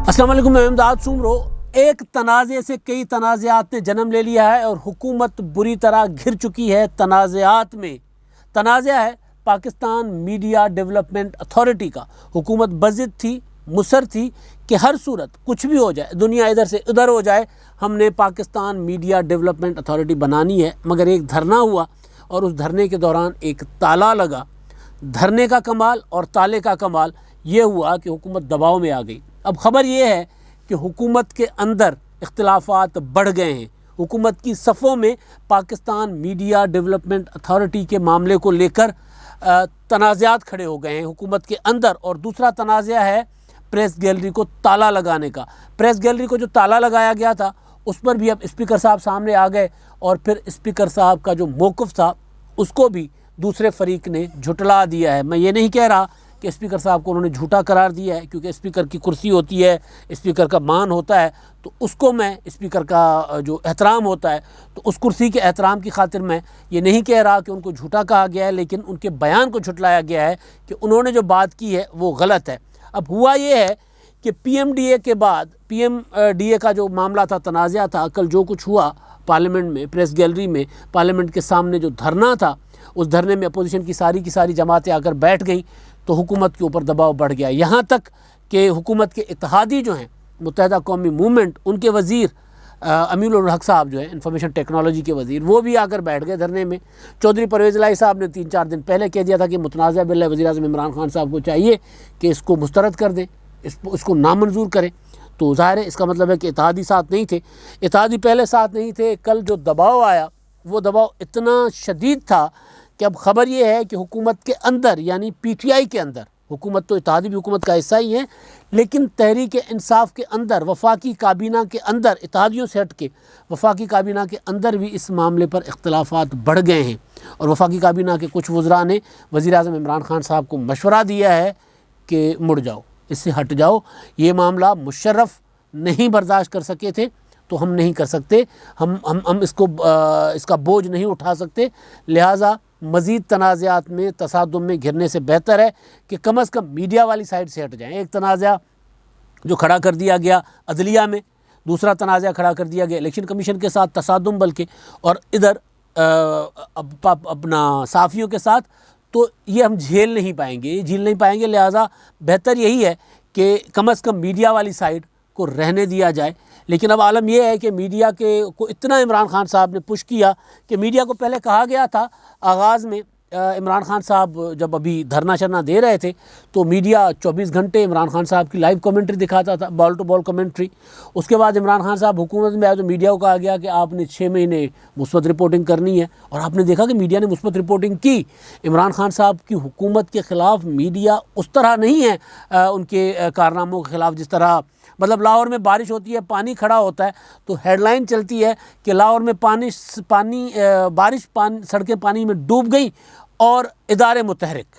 السلام علیکم، میں امداد سومرو۔ ایک تنازع سے کئی تنازعات نے جنم لے لیا ہے اور حکومت بری طرح گھر چکی ہے تنازعات میں۔ تنازع ہے پاکستان میڈیا ڈیولپمنٹ اتھارٹی کا۔ حکومت بضد تھی، مصر تھی کہ ہر صورت کچھ بھی ہو جائے، دنیا ادھر سے ادھر ہو جائے، ہم نے پاکستان میڈیا ڈیولپمنٹ اتھارٹی بنانی ہے۔ مگر ایک دھرنا ہوا اور اس دھرنے کے دوران ایک تالا لگا۔ دھرنے کا کمال اور تالے کا کمال یہ ہوا کہ حکومت دباؤ میں آ گئی۔ اب خبر یہ ہے کہ حکومت کے اندر اختلافات بڑھ گئے ہیں۔ حکومت کی صفوں میں پاکستان میڈیا ڈیولپمنٹ اتھارٹی کے معاملے کو لے کر تنازعات کھڑے ہو گئے ہیں حکومت کے اندر۔ اور دوسرا تنازع ہے پریس گیلری کو تالا لگانے کا۔ پریس گیلری کو جو تالا لگایا گیا تھا اس پر بھی اب اسپیکر صاحب سامنے آ گئے اور پھر اسپیکر صاحب کا جو موقف تھا اس کو بھی دوسرے فریق نے جھٹلا دیا ہے۔ میں یہ نہیں کہہ رہا کہ اسپیکر صاحب کو انہوں نے جھوٹا قرار دیا ہے، کیونکہ اسپیکر کی کرسی ہوتی ہے، اسپیکر کا مان ہوتا ہے، تو اس کو میں اسپیکر کا جو احترام ہوتا ہے تو اس کرسی کے احترام کی خاطر میں یہ نہیں کہہ رہا کہ ان کو جھوٹا کہا گیا ہے، لیکن ان کے بیان کو جھٹلایا گیا ہے کہ انہوں نے جو بات کی ہے وہ غلط ہے۔ اب ہوا یہ ہے کہ پی ایم ڈی اے کے بعد پی ایم ڈی اے کا جو معاملہ تھا، تنازع تھا، کل جو کچھ ہوا پارلیمنٹ میں، پریس گیلری میں، پارلیمنٹ کے سامنے جو دھرنا تھا، اس دھرنے میں اپوزیشن کی ساری جماعتیں آ کر بیٹھ گئیں تو حکومت کے اوپر دباؤ بڑھ گیا، یہاں تک کہ حکومت کے اتحادی جو ہیں متحدہ قومی موومنٹ، ان کے وزیر امین الحق صاحب جو ہیں انفارمیشن ٹیکنالوجی کے وزیر، وہ بھی آ کر بیٹھ گئے دھرنے میں۔ چودھری پرویز الہی صاحب نے 3-4 دن پہلے کہہ دیا تھا کہ متنازع بل ہے، وزیر اعظم عمران خان صاحب کو چاہیے کہ اس کو مسترد کر دیں، اس کو نامنظور کریں۔ تو ظاہر ہے اس کا مطلب ہے کہ اتحادی ساتھ نہیں تھے، اتحادی پہلے ساتھ نہیں تھے۔ کل جو دباؤ آیا وہ دباؤ اتنا شدید تھا کہ اب خبر یہ ہے کہ حکومت کے اندر، یعنی پی ٹی آئی کے اندر، حکومت تو اتحادی بھی حکومت کا حصہ ہی ہے، لیکن تحریک انصاف کے اندر، وفاقی کابینہ کے اندر، اتحادیوں سے ہٹ کے وفاقی کابینہ کے اندر بھی اس معاملے پر اختلافات بڑھ گئے ہیں۔ اور وفاقی کابینہ کے کچھ وزراء نے وزیر اعظم عمران خان صاحب کو مشورہ دیا ہے کہ مڑ جاؤ، اس سے ہٹ جاؤ، یہ معاملہ مشرف نہیں برداشت کر سکے تھے تو ہم نہیں کر سکتے، ہم اس کا بوجھ نہیں اٹھا سکتے، لہٰذا مزید تنازعات میں، تصادم میں گھرنے سے بہتر ہے کہ کم از کم میڈیا والی سائڈ سے ہٹ جائیں۔ ایک تنازع جو کھڑا کر دیا گیا عدلیہ میں، دوسرا تنازع کھڑا کر دیا گیا الیکشن کمیشن کے ساتھ، تصادم بلکہ، اور ادھر اپنا صحافیوں کے ساتھ، تو یہ ہم جھیل نہیں پائیں گے، لہٰذا بہتر یہی ہے کہ کم از کم میڈیا والی سائڈ کو رہنے دیا جائے۔ لیکن اب عالم یہ ہے کہ میڈیا کو اتنا عمران خان صاحب نے پش کیا کہ میڈیا کو پہلے کہا گیا تھا آغاز میں، عمران خان صاحب جب ابھی دھرنا شرنا دے رہے تھے تو میڈیا 24 گھنٹے عمران خان صاحب کی لائیو کمنٹری دکھاتا تھا، بال ٹو بال کمنٹری۔ اس کے بعد عمران خان صاحب حکومت میں آئے تو میڈیا کو کہا گیا کہ آپ نے 6 مہینے مثبت رپورٹنگ کرنی ہے، اور آپ نے دیکھا کہ میڈیا نے مثبت رپورٹنگ کی۔ عمران خان صاحب کی حکومت کے خلاف میڈیا اس طرح نہیں ہے ان کے کارناموں کے خلاف، جس طرح مطلب لاہور میں بارش ہوتی ہے، پانی کھڑا ہوتا ہے تو ہیڈ لائن چلتی ہے کہ لاہور میں سڑکیں پانی میں ڈوب گئی اور ادارے متحرک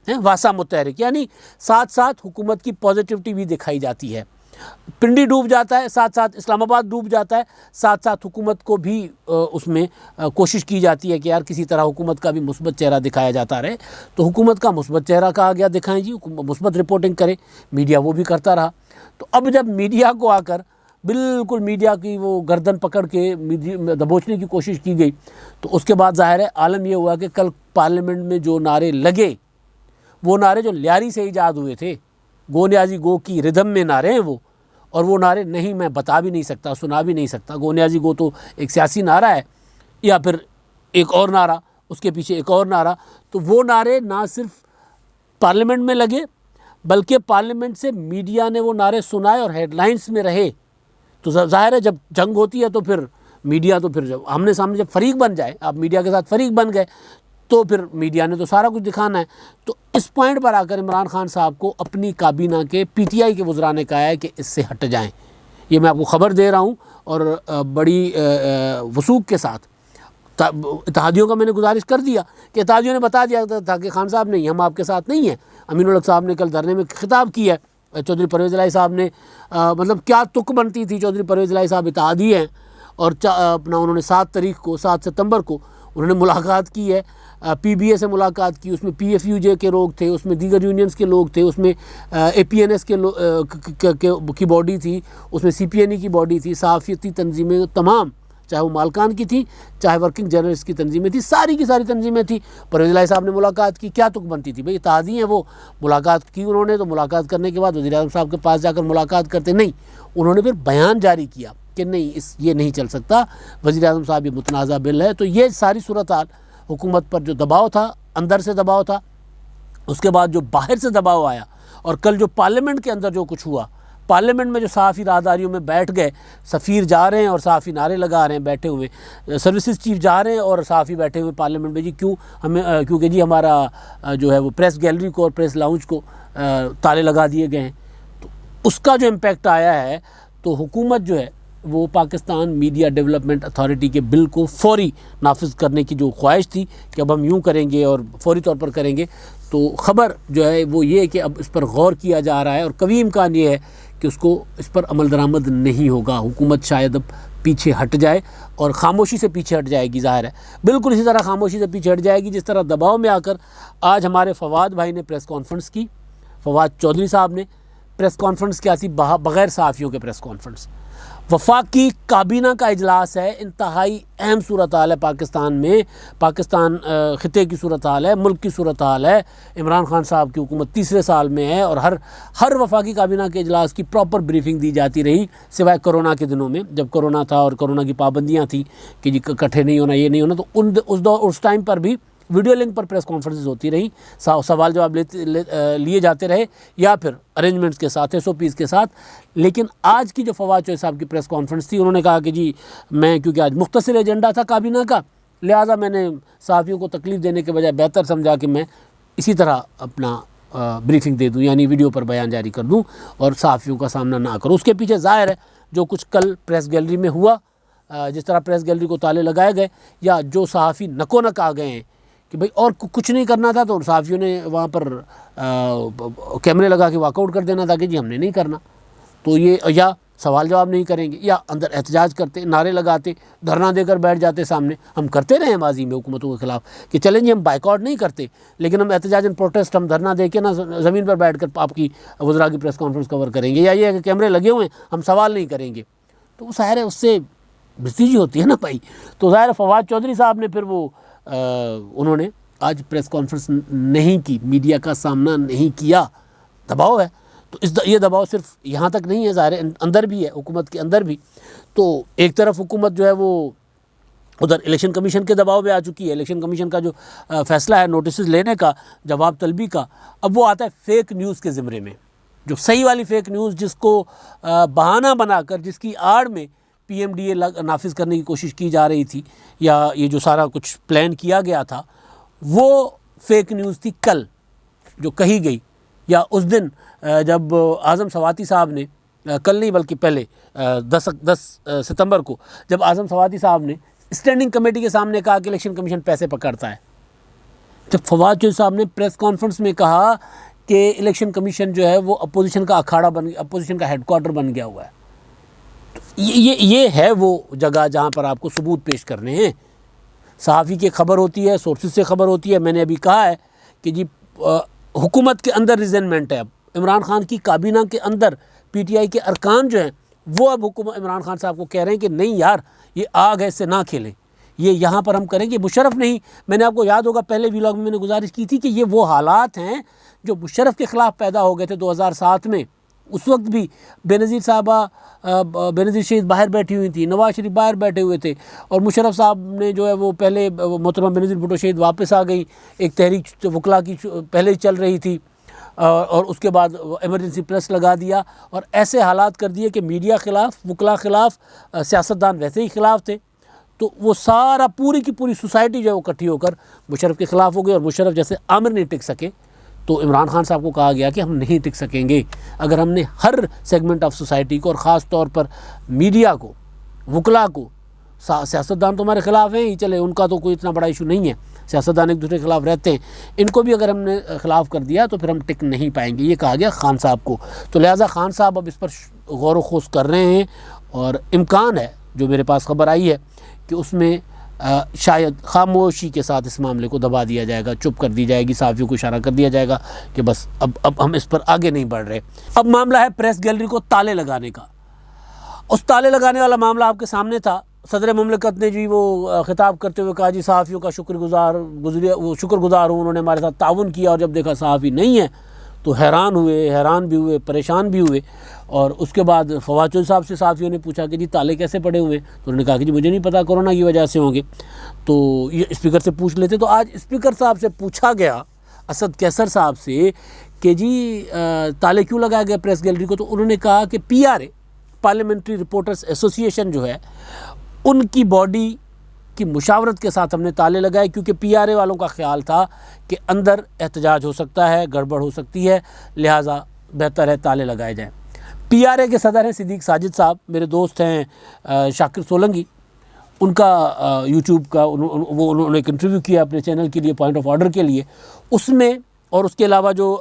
ہیں، واسا متحرک، یعنی ساتھ ساتھ حکومت کی پازیٹیوٹی بھی دکھائی جاتی ہے۔ پنڈی ڈوب جاتا ہے، ساتھ ساتھ اسلام آباد ڈوب جاتا ہے، ساتھ ساتھ حکومت کو بھی اس میں کوشش کی جاتی ہے کہ یار کسی طرح حکومت کا بھی مثبت چہرہ دکھایا جاتا رہے۔ تو حکومت کا مثبت چہرہ کہا گیا دکھائیں جی، مثبت رپورٹنگ کرے، میڈیا وہ بھی کرتا رہا۔ تو اب جب میڈیا کو آ کر بالکل میڈیا کی وہ گردن پکڑ کے دبوچنے کی کوشش کی گئی، تو اس کے بعد ظاہر ہے عالم یہ ہوا کہ کل پارلیمنٹ میں جو نعرے لگے، وہ نعرے جو لیاری سے ایجاد ہوئے تھے، گو نیازی گو کی ردم میں نعرے ہیں وہ، اور وہ نعرے نہیں میں بتا بھی نہیں سکتا، سنا بھی نہیں سکتا۔ گو نیازی گو تو ایک سیاسی نعرہ ہے، یا پھر ایک اور نعرہ، اس کے پیچھے ایک اور نعرہ، تو وہ نعرے نہ صرف پارلیمنٹ میں لگے بلکہ پارلیمنٹ سے میڈیا نے وہ نعرے سنائے اور ہیڈ لائنز میں رہے۔ تو ظاہر ہے جب جنگ ہوتی ہے تو پھر میڈیا، تو پھر جب آمنے سامنے جب فریق بن جائے، آپ میڈیا کے ساتھ فریق بن گئے، تو پھر میڈیا نے تو سارا کچھ دکھانا ہے۔ تو اس پوائنٹ پر آ کر عمران خان صاحب کو اپنی کابینہ کے پی ٹی آئی کے وزراء نے کہا ہے کہ اس سے ہٹ جائیں۔ یہ میں آپ کو خبر دے رہا ہوں، اور بڑی وثوق کے ساتھ اتحادیوں کا میں نے گزارش کر دیا کہ اتحادیوں نے بتا دیا تھا کہ خان صاحب نہیں، ہم آپ کے ساتھ نہیں ہیں۔ امین الحق صاحب نے کل دھرنے میں خطاب کیا ہے، چودھری پرویز الہی صاحب نے مطلب کیا تک بنتی تھی، چودھری پرویز الہی صاحب اتحادی ہیں، اور انہوں نے 7 ستمبر کو انہوں نے ملاقات کی ہے پی بی اے سے ملاقات کی، اس میں پی ایف یو جے کے لوگ تھے، اس میں دیگر یونینز کے لوگ تھے، اس میں اے پی این ایس کی باڈی تھی، اس میں سی پی این ای کی باڈی تھی، صحافتی تنظیمیں تمام، چاہے وہ مالکان کی تھیں چاہے ورکنگ جرنلسٹ کی تنظیمیں تھیں، ساری کی ساری تنظیمیں تھیں۔ پرویز الہی صاحب نے ملاقات کی، کیا تک بنتی تھی بھئی اتحادی ہیں وہ، ملاقات کی انہوں نے، تو ملاقات کرنے کے بعد وزیر اعظم صاحب کے پاس جا کر ملاقات کرتے نہیں، انہوں نے پھر بیان جاری کیا کہ نہیں یہ نہیں چل سکتا، وزیر اعظم صاحب یہ متنازع بل ہے۔ تو یہ ساری صورتحال حکومت پر جو دباؤ تھا، اندر سے دباؤ تھا، اس کے بعد جو باہر سے دباؤ آیا، اور کل جو پارلیمنٹ کے اندر جو کچھ ہوا، پارلیمنٹ میں جو صحافی راہداریوں میں بیٹھ گئے، سفیر جا رہے ہیں اور صحافی نعرے لگا رہے ہیں بیٹھے ہوئے، سروسز چیف جا رہے ہیں اور صحافی بیٹھے ہوئے پارلیمنٹ میں، جی کیونکہ جی ہمارا جو ہے وہ پریس گیلری کو اور پریس لاؤنج کو تالے لگا دیے گئے ہیں۔ تو اس کا جو امپیکٹ آیا ہے، تو حکومت جو ہے وہ پاکستان میڈیا ڈیولپمنٹ اتھارٹی کے بل کو فوری نافذ کرنے کی جو خواہش تھی کہ اب ہم یوں کریں گے اور فوری طور پر کریں گے، تو خبر جو ہے وہ یہ کہ اب اس پر غور کیا جا رہا ہے، اور قوی امکان یہ ہے کہ اس پر عمل درآمد نہیں ہوگا۔ حکومت شاید اب پیچھے ہٹ جائے اور خاموشی سے پیچھے ہٹ جائے گی، ظاہر ہے بالکل اسی طرح خاموشی سے پیچھے ہٹ جائے گی جس طرح دباؤ میں آ کر آج ہمارے فواد بھائی نے پریس کانفرنس کی، فواد چودھری صاحب نے پریس کانفرنس کیا تھی، بغیر صحافیوں کے پریس کانفرنس۔ وفاقی کابینہ کا اجلاس ہے، انتہائی اہم صورتحال ہے پاکستان میں، پاکستان خطے کی صورتحال ہے، ملک کی صورتحال ہے، عمران خان صاحب کی حکومت تیسرے سال میں ہے، اور ہر وفاقی کابینہ کے اجلاس کی پراپر بریفنگ دی جاتی رہی، سوائے کرونا کے دنوں میں جب کرونا تھا اور کرونا کی پابندیاں تھیں کہ جی کٹھے نہیں ہونا، یہ نہیں ہونا، تو اس ٹائم پر بھی ویڈیو لنک پر پریس کانفرنسز ہوتی رہی، سوال جواب لیے جاتے رہے، یا پھر ارینجمنٹس کے ساتھ، ایس او پیز کے ساتھ۔ لیکن آج کی جو فواد چودھری صاحب کی پریس کانفرنس تھی، انہوں نے کہا کہ جی میں کیونکہ آج مختصر ایجنڈا تھا کابینہ کا، لہٰذا میں نے صحافیوں کو تکلیف دینے کے بجائے بہتر سمجھا کہ میں اسی طرح اپنا بریفنگ دے دوں، یعنی ویڈیو پر بیان جاری کر دوں اور صحافیوں کا سامنا نہ کروں۔ اس کے پیچھے ظاہر ہے جو کچھ کل پریس گیلری میں ہوا، جس طرح پریس گیلری کو تالے لگائے گئے، یا جو صحافی نکو نک آ گئے ہیں کہ بھئی اور کچھ نہیں کرنا تھا، تو صحافیوں نے وہاں پر کیمرے لگا کے واک آؤٹ کر دینا تھا کہ جی ہم نے نہیں کرنا، تو یہ یا سوال جواب نہیں کریں گے، یا اندر احتجاج کرتے، نعرے لگاتے، دھرنا دے کر بیٹھ جاتے سامنے۔ ہم کرتے رہے ہیں ماضی میں حکومتوں کے خلاف کہ چلیں جی ہم بائیکاٹ نہیں کرتے، لیکن ہم احتجاج اینڈ پروٹیسٹ، ہم دھرنا دے کے نا زمین پر بیٹھ کر آپ کی وزراء کی پریس کانفرنس کور کریں گے، یا یہ ہے کہ کیمرے لگے ہوئے ہیں ہم سوال نہیں کریں گے، تو وہ ظاہر ہے اس سے بستیجی ہوتی ہے نا بھائی۔ تو ظاہر فواد چودھری صاحب نے پھر وہ انہوں نے آج پریس کانفرنس نہیں کی، میڈیا کا سامنا نہیں کیا، دباؤ ہے۔ تو یہ دباؤ صرف یہاں تک نہیں ہے، ظاہر ہے اندر بھی ہے، حکومت کے اندر بھی۔ تو ایک طرف حکومت جو ہے وہ ادھر الیکشن کمیشن کے دباؤ میں آ چکی ہے، الیکشن کمیشن کا جو فیصلہ ہے نوٹسز لینے کا، جواب طلبی کا، اب وہ آتا ہے فیک نیوز کے زمرے میں، جو صحیح والی فیک نیوز جس کو بہانہ بنا کر، جس کی آڑ میں پی ایم ڈی اے نافذ کرنے کی کوشش کی جا رہی تھی، یا یہ جو سارا کچھ پلان کیا گیا تھا، وہ فیک نیوز تھی کل جو کہی گئی، یا اس دن جب اعظم سواتی صاحب نے، کل نہیں بلکہ پہلے 10 ستمبر کو، جب اعظم سواتی صاحب نے اسٹینڈنگ کمیٹی کے سامنے کہا کہ الیکشن کمیشن پیسے پکڑتا ہے، جب فواد چودھری صاحب نے پریس کانفرنس میں کہا کہ الیکشن کمیشن جو ہے وہ اپوزیشن کا اکھاڑا بن گیا، اپوزیشن کا ہیڈ کوارٹر بن گیا ہوا ہے، یہ ہے وہ جگہ جہاں پر آپ کو ثبوت پیش کرنے ہیں۔ صحافی کی خبر ہوتی ہے، سورسز سے خبر ہوتی ہے، میں نے ابھی کہا ہے کہ جی حکومت کے اندر ریزنمنٹ ہے، اب عمران خان کی کابینہ کے اندر پی ٹی آئی کے ارکان جو ہیں وہ اب حکومت عمران خان صاحب کو کہہ رہے ہیں کہ نہیں یار یہ آگ ہے، اس سے نہ کھیلیں، یہ یہاں پر ہم کریں گے۔ مشرف نہیں، میں نے آپ کو یاد ہوگا پہلے ویلاگ میں نے گزارش کی تھی کہ یہ وہ حالات ہیں جو مشرف کے خلاف پیدا ہو گئے تھے 2007 میں، اس وقت بھی بے نظیر صاحبہ، بے نظیر شہید باہر بیٹھی ہوئی تھی، نواز شریف باہر بیٹھے ہوئے تھے، اور مشرف صاحب نے جو ہے وہ پہلے محترمہ بے نظیر بھٹو شہید واپس آ گئی، ایک تحریک وکلا کی پہلے ہی چل رہی تھی، اور اس کے بعد ایمرجنسی پریس لگا دیا، اور ایسے حالات کر دیے کہ میڈیا خلاف، وکلا خلاف، سیاستدان ویسے ہی خلاف تھے، تو وہ سارا پوری کی پوری سوسائٹی جو ہے وہ اکٹھی ہو کر مشرف کے خلاف ہو گئی، اور مشرف جیسے عامر نہیں ٹک سکے، تو عمران خان صاحب کو کہا گیا کہ ہم نہیں ٹک سکیں گے اگر ہم نے ہر سیگمنٹ آف سوسائٹی کو، اور خاص طور پر میڈیا کو، وکلا کو، سیاستدان تو ہمارے خلاف ہیں ہی، چلے ان کا تو کوئی اتنا بڑا ایشو نہیں ہے، سیاستدان ایک دوسرے کے خلاف رہتے ہیں، ان کو بھی اگر ہم نے خلاف کر دیا تو پھر ہم ٹک نہیں پائیں گے، یہ کہا گیا خان صاحب کو۔ تو لہٰذا خان صاحب اب اس پر غور و خوض کر رہے ہیں، اور امکان ہے جو میرے پاس خبر آئی ہے کہ اس میں شاید خاموشی کے ساتھ اس معاملے کو دبا دیا جائے گا، چپ کر دی جائے گی، صحافیوں کو اشارہ کر دیا جائے گا کہ بس اب ہم اس پر آگے نہیں بڑھ رہے۔ اب معاملہ ہے پریس گیلری کو تالے لگانے کا۔ اس تالے لگانے والا معاملہ آپ کے سامنے تھا۔ صدر مملکت نے جی وہ خطاب کرتے ہوئے کہا جی صحافیوں کا شکر گزار ہوں، انہوں نے ہمارے ساتھ تعاون کیا، اور جب دیکھا صحافی نہیں ہے تو حیران بھی ہوئے، پریشان بھی ہوئے۔ اور اس کے بعد فواد چودھری صاحب سے صحافیوں نے پوچھا کہ جی تالے کیسے پڑے ہوئے، تو انہوں نے کہا کہ جی مجھے نہیں پتا، کورونا کی وجہ سے ہوں گے، تو یہ اسپیکر سے پوچھ لیتے۔ تو آج اسپیکر صاحب سے پوچھا گیا، اسد کیسر صاحب سے، کہ جی تالے کیوں لگایا گیا پریس گیلری کو، تو انہوں نے کہا کہ PRA پارلیمنٹری رپورٹرز ایسوسی ایشن جو ہے، ان کی باڈی کی مشاورت کے ساتھ ہم نے تالے لگائے، کیونکہ PRA والوں کا خیال تھا کہ اندر احتجاج ہو سکتا ہے، گڑبڑ ہو سکتی ہے، لہٰذا بہتر ہے تالے لگائے جائیں۔ PRA کے صدر ہیں صدیق ساجد صاحب، میرے دوست ہیں شاکر سولنگی، ان کا YouTube کا انہوں نے ایک انٹرویو کیا اپنے چینل کے لیے، پوائنٹ آف آرڈر کے لیے، اس میں، اور اس کے علاوہ جو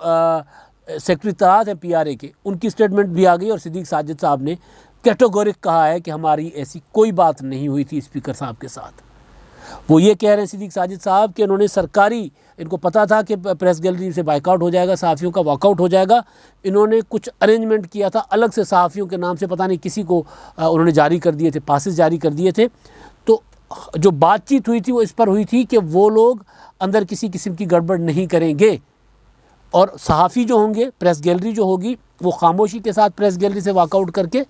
سیکرٹری اطلاعات ہیں PRA کے، ان کی سٹیٹمنٹ بھی آ گئی، اور صدیق ساجد صاحب نے کیٹیگورک کہا ہے کہ ہماری ایسی کوئی بات نہیں ہوئی تھی اسپیکر صاحب کے ساتھ۔ وہ یہ کہہ رہے ہیں صدیق ساجد صاحب کہ انہوں نے ان کو پتا تھا کہ پریس گیلری سے بائیک آؤٹ ہو جائے گا، صحافیوں کا واک آؤٹ ہو جائے گا، انہوں نے کچھ ارینجمنٹ کیا تھا الگ سے صحافیوں کے نام سے، پتہ نہیں کسی کو انہوں نے جاری کر دیے تھے، پاسز جاری کر دیے تھے۔ تو جو بات چیت ہوئی تھی وہ اس پر ہوئی تھی کہ وہ لوگ اندر کسی قسم کی گڑبڑ نہیں کریں گے، اور صحافی جو ہوں گے، پریس گیلری جو ہوگی، وہ خاموشی کے ساتھ پریس گیلری سے واک آؤٹ کر کے،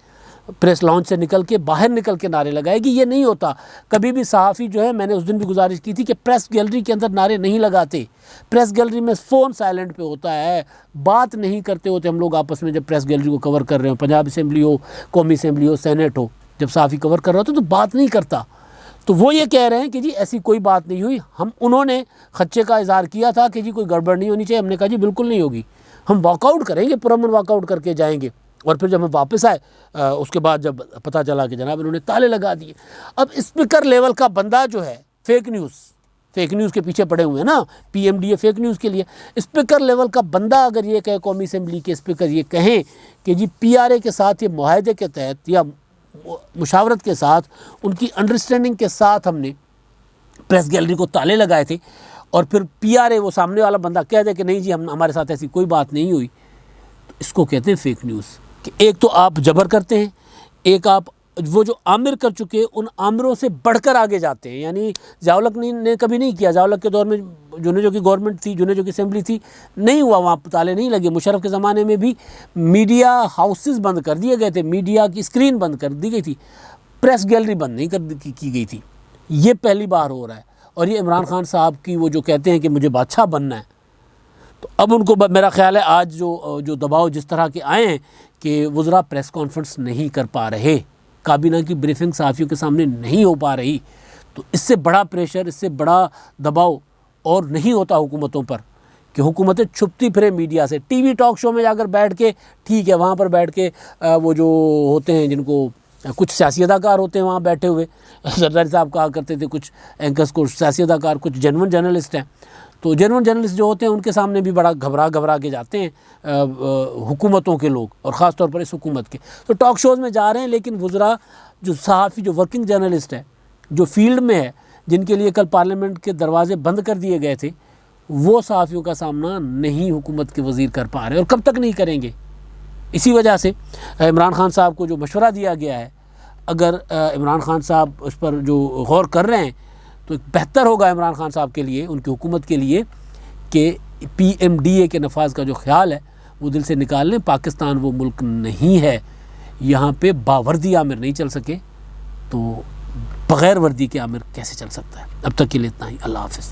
پریس لانچ سے نکل کے باہر نکل کے نعرے لگائے گی۔ یہ نہیں ہوتا کبھی بھی۔ صحافی جو ہے، میں نے اس دن بھی گزارش کی تھی کہ پریس گیلری کے اندر نعرے نہیں لگاتے، پریس گیلری میں فون سائلنٹ پہ ہوتا ہے، بات نہیں کرتے ہوتے ہم لوگ آپس میں جب پریس گیلری کو کور کر رہے ہوں، پنجاب اسمبلی ہو، قومی اسمبلی ہو، سینیٹ ہو، جب صحافی کور کر رہا ہوتا تو بات نہیں کرتا۔ تو وہ یہ کہہ رہے ہیں کہ جی ایسی کوئی بات نہیں ہوئی، انہوں نے خدشے کا اظہار کیا تھا کہ جی کوئی گڑبڑ نہیں ہونی چاہیے، ہم نے کہا جی بالکل نہیں ہوگی، ہم واک آؤٹ کریں گے، پرامن واک آؤٹ کر کے جائیں گے۔ اور پھر جب ہم واپس آئے، اس کے بعد جب پتہ چلا کہ جناب انہوں نے تالے لگا دیے۔ اب اسپیکر لیول کا بندہ جو ہے، فیک نیوز کے پیچھے پڑے ہوئے ہیں نا، PMDA فیک نیوز کے لیے، اسپیکر لیول کا بندہ اگر یہ کہے، قومی اسمبلی کے اسپیکر یہ کہیں کہ جی PRA کے ساتھ، یہ معاہدے کے تحت یا مشاورت کے ساتھ، ان کی انڈرسٹینڈنگ کے ساتھ ہم نے پریس گیلری کو تالے لگائے تھے، اور پھر PRA وہ سامنے والا بندہ کہہ دے کہ نہیں جی ہمارے ساتھ ایسی کوئی بات نہیں ہوئی، تو اس کو کہتے ہیں فیک نیوز۔ کہ ایک تو آپ جبر کرتے ہیں، ایک آپ وہ جو عامر کر چکے ان عامروں سے بڑھ کر آگے جاتے ہیں۔ یعنی ضیاء الحق نے کبھی نہیں کیا، ضیاء الحق کے دور میں جو کی گورنمنٹ تھی، جو کی اسمبلی تھی، نہیں ہوا، وہاں تالے نہیں لگے۔ مشرف کے زمانے میں بھی میڈیا ہاؤسز بند کر دیے گئے تھے، میڈیا کی اسکرین بند کر دی گئی تھی، پریس گیلری بند نہیں کی گئی تھی۔ یہ پہلی بار ہو رہا ہے، اور یہ عمران خان صاحب کی وہ جو کہتے ہیں کہ مجھے بادشاہ بننا ہے، تو اب ان کو میرا خیال ہے آج جو دباؤ جس طرح کے آئے ہیں کہ وزراء پریس کانفرنس نہیں کر پا رہے، کابینہ کی بریفنگ صحافیوں کے سامنے نہیں ہو پا رہی، تو اس سے بڑا پریشر، اس سے بڑا دباؤ اور نہیں ہوتا حکومتوں پر، کہ حکومتیں چھپتی پھرے میڈیا سے۔ ٹی وی ٹاک شو میں جا کر بیٹھ کے ٹھیک ہے، وہاں پر بیٹھ کے وہ جو ہوتے ہیں جن کو کچھ سیاسی اداکار ہوتے ہیں وہاں بیٹھے ہوئے، زرداری صاحب کہا کرتے تھے کچھ اینکرز کو سیاسی اداکار، کچھ جینون جرنلسٹ ہیں، تو جینون جرنلسٹ جو ہوتے ہیں ان کے سامنے بھی بڑا گھبرا کے جاتے ہیں حکومتوں کے لوگ، اور خاص طور پر اس حکومت کے۔ تو ٹاک شوز میں جا رہے ہیں، لیکن وزراء جو صحافی، جو ورکنگ جرنلسٹ ہے، جو فیلڈ میں ہے، جن کے لیے کل پارلیمنٹ کے دروازے بند کر دیے گئے تھے، وہ صحافیوں کا سامنا نہیں حکومت کے وزیر کر پا رہے، اور کب تک نہیں کریں گے۔ اسی وجہ سے عمران خان صاحب کو جو مشورہ دیا گیا ہے، اگر عمران خان صاحب اس پر جو غور کر رہے ہیں، تو بہتر ہوگا عمران خان صاحب کے لیے، ان کی حکومت کے لیے، کہ PMDA کے نفاذ کا جو خیال ہے وہ دل سے نکال لیں۔ پاکستان وہ ملک نہیں ہے، یہاں پہ باوردی عامر نہیں چل سکے، تو بغیر وردی کے عامر کیسے چل سکتا ہے؟ اب تک کے لیے اتنا ہی، اللہ حافظ۔